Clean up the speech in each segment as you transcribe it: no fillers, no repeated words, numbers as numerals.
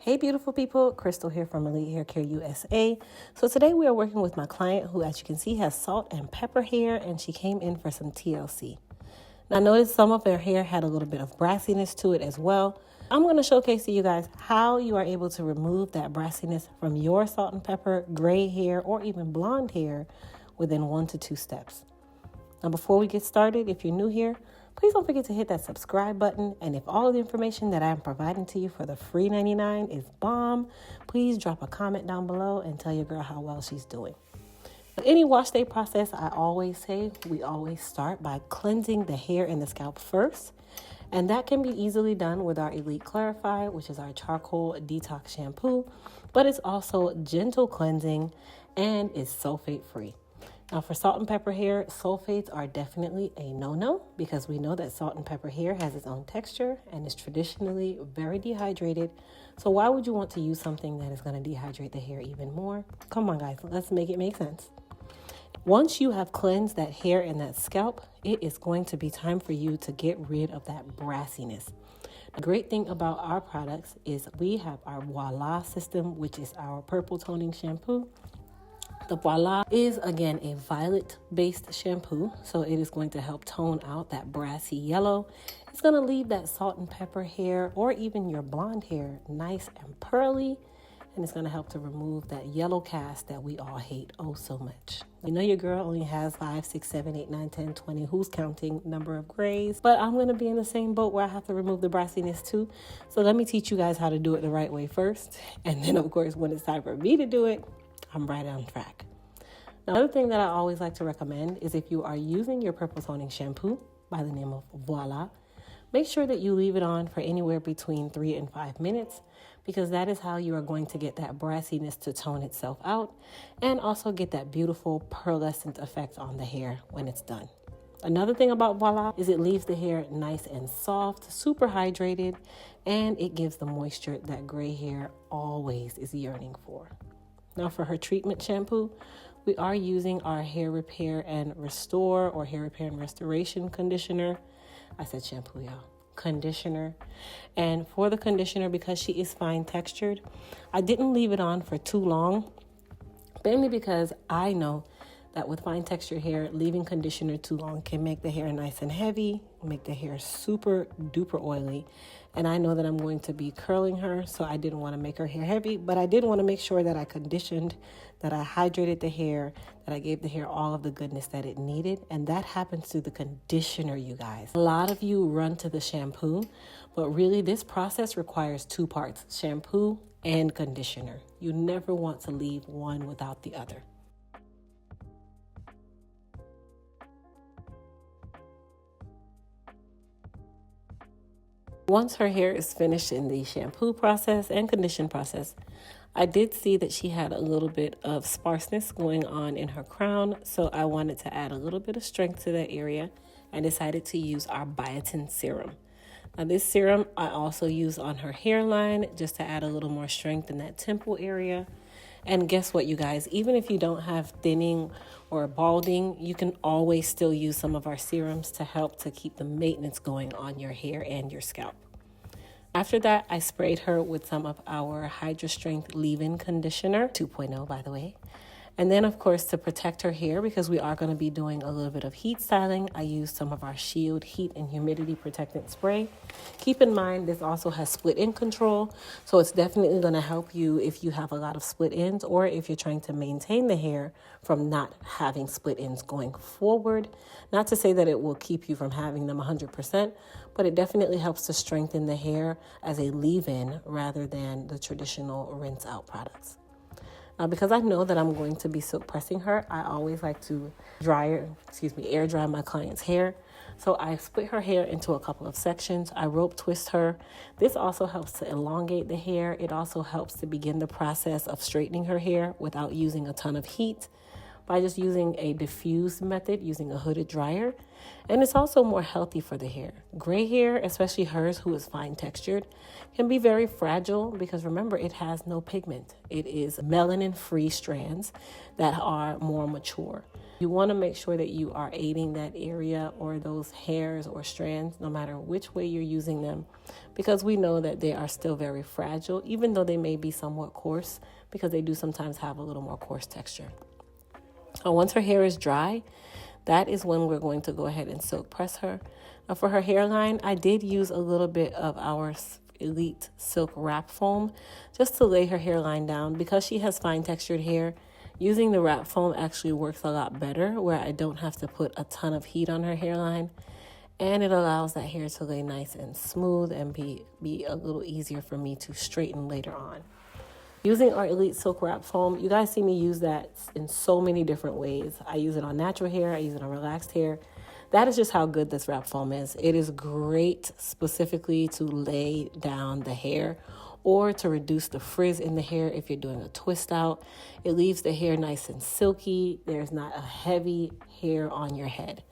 Hey beautiful people, Crystal here from Elite Hair Care USA. So today we are working with my client who, as you can see, has salt and pepper hair, and she came in for some TLC. Now notice some of her hair had a little bit of brassiness to it as well. I'm going to showcase to you guys how you are able to remove that brassiness from your salt and pepper, gray hair, or even blonde hair within 1 to 2 steps. Now before we get started, if you're new here, please don't forget to hit that subscribe button. And if all of the information that I'm providing to you for the free 99 is bomb, please drop a comment down below and tell your girl how well she's doing. With any wash day process, I always say we always start by cleansing the hair and the scalp first. And that can be easily done with our Elite Clarify, which is our charcoal detox shampoo, but it's also gentle cleansing and is sulfate free. Now for salt and pepper hair, sulfates are definitely a no-no because we know that salt and pepper hair has its own texture and is traditionally very dehydrated. So why would you want to use something that is going to dehydrate the hair even more? Come on guys, let's make it make sense. Once you have cleansed that hair and that scalp, it is going to be time for you to get rid of that brassiness. The great thing about our products is we have our Voila system, which is our purple toning shampoo. The Voila is, again, a violet-based shampoo, so it is going to help tone out that brassy yellow. It's going to leave that salt and pepper hair or even your blonde hair nice and pearly, and it's going to help to remove that yellow cast that we all hate oh so much. You know your girl only has 5, 6, 7, 8, 9, 10, 20, who's counting number of grays, but I'm going to be in the same boat where I have to remove the brassiness too. So let me teach you guys how to do it the right way first, and then of course when it's time for me to do it, I'm right on track. Now, another thing that I always like to recommend is if you are using your purple toning shampoo by the name of Voila, make sure that you leave it on for anywhere between 3 and 5 minutes, because that is how you are going to get that brassiness to tone itself out and also get that beautiful pearlescent effect on the hair when it's done. Another thing about Voila is it leaves the hair nice and soft, super hydrated, and it gives the moisture that gray hair always is yearning for. Now for her treatment shampoo, we are using our hair repair and restore or hair repair and restoration conditioner. I said shampoo, y'all. Conditioner. And for the conditioner, because she is fine textured, I didn't leave it on for too long, mainly because I know that with fine textured hair, leaving conditioner too long can make the hair nice and heavy, make the hair super duper oily. And I know that I'm going to be curling her, so I didn't want to make her hair heavy, but I did want to make sure that I conditioned, that I hydrated the hair, that I gave the hair all of the goodness that it needed. And that happens through the conditioner, you guys. A lot of you run to the shampoo, but really this process requires 2 parts, shampoo and conditioner. You never want to leave one without the other. Once her hair is finished in the shampoo process and condition process, I did see that she had a little bit of sparseness going on in her crown, so I wanted to add a little bit of strength to that area and decided to use our biotin serum. Now this serum I also use on her hairline just to add a little more strength in that temple area. And guess what, you guys, even if you don't have thinning or balding, you can always still use some of our serums to help to keep the maintenance going on your hair and your scalp. After that, I sprayed her with some of our Hydra Strength Leave-In Conditioner, 2.0 by the way. And then, of course, to protect her hair, because we are going to be doing a little bit of heat styling, I used some of our Shield Heat and Humidity Protectant Spray. Keep in mind, this also has split end control, so it's definitely going to help you if you have a lot of split ends or if you're trying to maintain the hair from not having split ends going forward. Not to say that it will keep you from having them 100%, but it definitely helps to strengthen the hair as a leave-in rather than the traditional rinse-out products. Because I know that I'm going to be silk pressing her, I always like to air dry my client's hair. So I split her hair into a couple of sections. I rope twist her. This also helps to elongate the hair. It also helps to begin the process of straightening her hair without using a ton of heat, by just using a diffused method, using a hooded dryer. And it's also more healthy for the hair. Gray hair, especially hers who is fine textured, can be very fragile because remember, it has no pigment. It is melanin-free strands that are more mature. You want to make sure that you are aiding that area or those hairs or strands, no matter which way you're using them, because we know that they are still very fragile, even though they may be somewhat coarse, because they do sometimes have a little more coarse texture. Once her hair is dry, that is when we're going to go ahead and silk press her. Now for her hairline, I did use a little bit of our Elite Silk Wrap Foam just to lay her hairline down. Because she has fine textured hair, using the wrap foam actually works a lot better, where I don't have to put a ton of heat on her hairline, and it allows that hair to lay nice and smooth and be a little easier for me to straighten later on. Using our Elite Silk Wrap Foam, you guys see me use that in so many different ways. I use it on natural hair, I use it on relaxed hair. That is just how good this wrap foam is. It is great specifically to lay down the hair or to reduce the frizz in the hair if you're doing a twist out. It leaves the hair nice and silky. There's not a heavy hair on your head.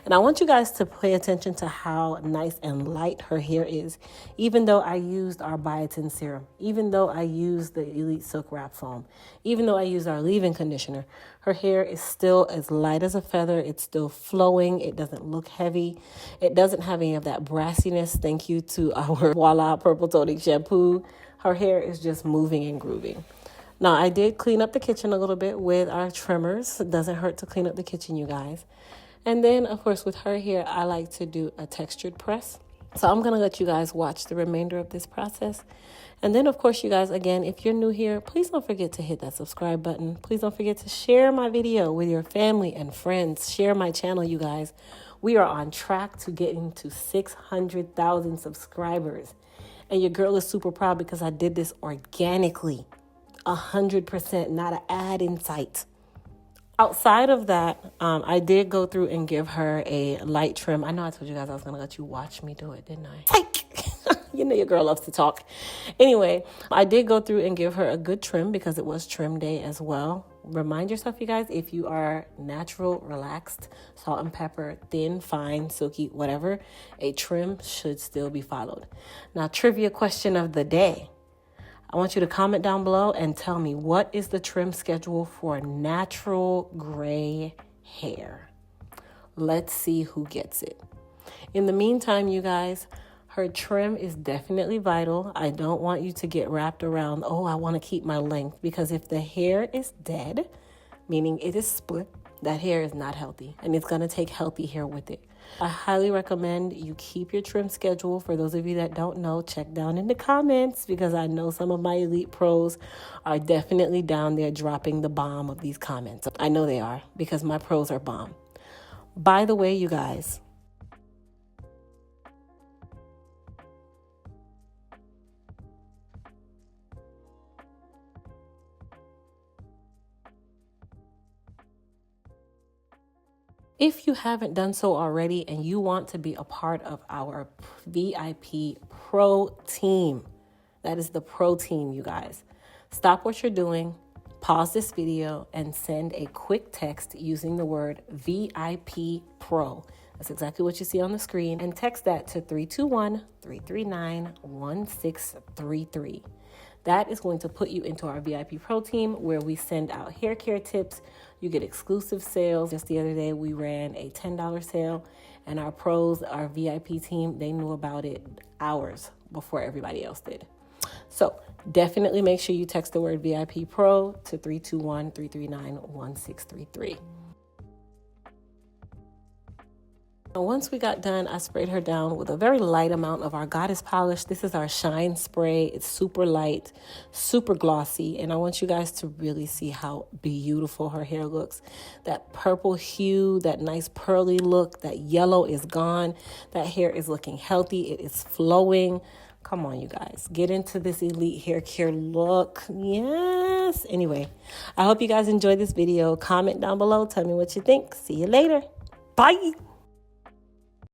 And I want you guys to pay attention to how nice and light her hair is, even though I used our biotin serum, even though I used the Elite Silk Wrap Foam, even though I used our leave-in conditioner. Her hair is still as light as a feather. It's still flowing. It doesn't look heavy. It doesn't have any of that brassiness. Thank you to our Voila Purple Toning Shampoo. Her hair is just moving and grooving. Now, I did clean up the kitchen a little bit with our trimmers. It doesn't hurt to clean up the kitchen, you guys. And then, of course, with her hair, I like to do a textured press. So I'm going to let you guys watch the remainder of this process. And then, of course, you guys, again, if you're new here, please don't forget to hit that subscribe button. Please don't forget to share my video with your family and friends. Share my channel, you guys. We are on track to getting to 600,000 subscribers. And your girl is super proud because I did this organically. 100%, not an ad in sight. Outside of that, I did go through and give her a light trim. I know I told you guys I was going to let you watch me do it, didn't I? Psych! You know your girl loves to talk. Anyway, I did go through and give her a good trim because it was trim day as well. Remind yourself, you guys, if you are natural, relaxed, salt and pepper, thin, fine, silky, whatever, a trim should still be followed. Now, trivia question of the day. I want you to comment down below and tell me, what is the trim schedule for natural gray hair? Let's see who gets it. In the meantime, you guys, her trim is definitely vital. I don't want you to get wrapped around, oh, I want to keep my length, because if the hair is dead, meaning it is split, that hair is not healthy, and it's going to take healthy hair with it. I highly recommend you keep your trim schedule. For those of you that don't know, check down in the comments, because I know some of my elite pros are definitely down there dropping the bomb of these comments. I know they are, because my pros are bomb. By the way, you guys, if you haven't done so already and you want to be a part of our VIP Pro Team, that is the Pro Team, you guys, stop what you're doing, pause this video, and send a quick text using the word VIP Pro. That's exactly what you see on the screen. And text that to 321-339-1633. That is going to put you into our VIP Pro Team, where we send out hair care tips. You get exclusive sales. Just the other day, we ran a $10 sale, and our pros, our VIP team, they knew about it hours before everybody else did. So definitely make sure you text the word VIP Pro to 321-339-1633. Once we got done, I sprayed her down with a very light amount of our Goddess polish. This is our shine spray. It's super light, super glossy, and I want you guys to really see how beautiful her hair looks. That purple hue, that nice pearly look, that yellow is gone. That hair is looking healthy. It is flowing. Come on, you guys. Get into this elite hair care look. Yes. Anyway, I hope you guys enjoyed this video. Comment down below. Tell me what you think. See you later. Bye.